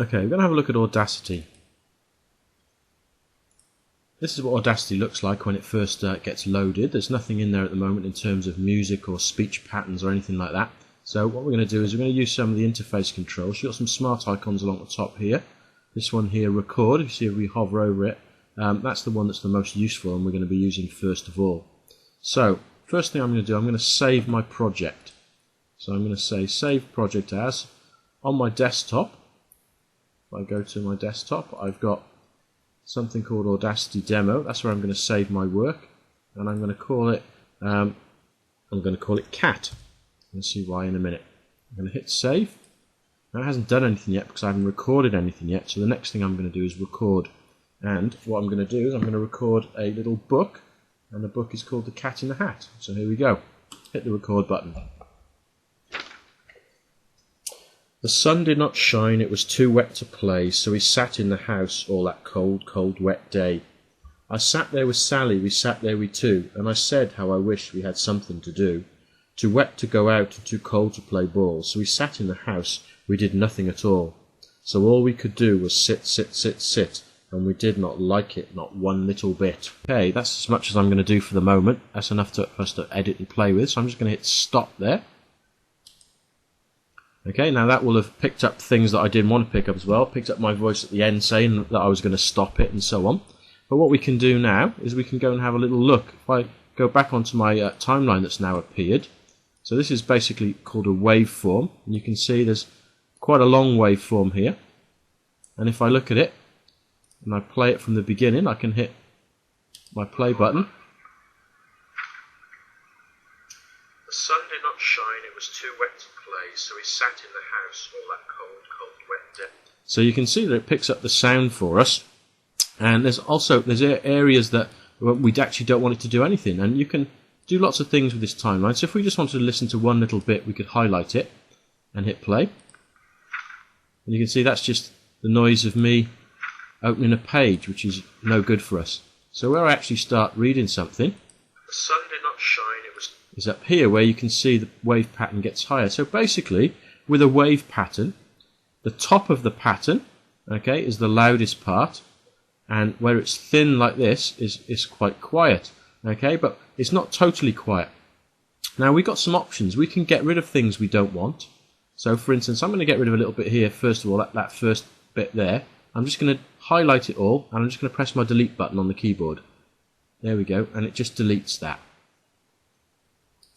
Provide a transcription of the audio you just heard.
Okay, we're going to have a look at Audacity. This is what Audacity looks like when it first gets loaded. There's nothing in there at the moment in terms of music or speech patterns or anything like that. So what we're going to do is we're going to use some of the interface controls. You've got some smart icons along the top here. This one here, record, if you see if we hover over it, that's the one that's the most useful and we're going to be using first of all. So, first thing I'm going to do, I'm going to save my project. So I'm going to say save project as. On my desktop, if I go to my desktop, I've got something called Audacity Demo. That's where I'm going to save my work, and I'm going to call it Cat. You'll see why in a minute. I'm going to hit save. Now it hasn't done anything yet because I haven't recorded anything yet. So the next thing I'm going to do is record, and what I'm going to do is I'm going to record a little book, and the book is called The Cat in the Hat. So here we go. Hit the record button. The sun did not shine, it was too wet to play, so we sat in the house all that cold, cold, wet day. I sat there with Sally, we sat there we two, and I said how I wished we had something to do. Too wet to go out and too cold to play ball, so we sat in the house, we did nothing at all. So all we could do was sit, sit, sit, sit, and we did not like it, not one little bit. Okay, that's as much as I'm going to do for the moment. That's enough for us to edit and play with, so I'm just going to hit stop there. Okay, now that will have picked up things that I didn't want to pick up as well. Picked up my voice at the end saying that I was going to stop it and so on. But what we can do now is we can go and have a little look. If I go back onto my timeline that's now appeared. So this is basically called a waveform. And you can see there's quite a long waveform here. And if I look at it and I play it from the beginning, I can hit my play button. The sun did not shine, it was too wet to play, so we sat in the house all that cold, cold, wet day. So you can see that it picks up the sound for us, and there's areas that we actually don't want it to do anything, and you can do lots of things with this timeline. So if we just wanted to listen to one little bit, we could highlight it and hit play. And you can see that's just the noise of me opening a page, which is no good for us. So where I actually start reading something, the sun did not shine, it was is up here where you can see the wave pattern gets higher. So basically, with a wave pattern, the top of the pattern, okay, is the loudest part, and where it's thin like this is quite quiet, okay, but it's not totally quiet. Now we've got some options. We can get rid of things we don't want. So for instance, I'm going to get rid of a little bit here. First of all, that first bit there. I'm just going to highlight it all, and I'm just going to press my delete button on the keyboard. There we go, and it just deletes that.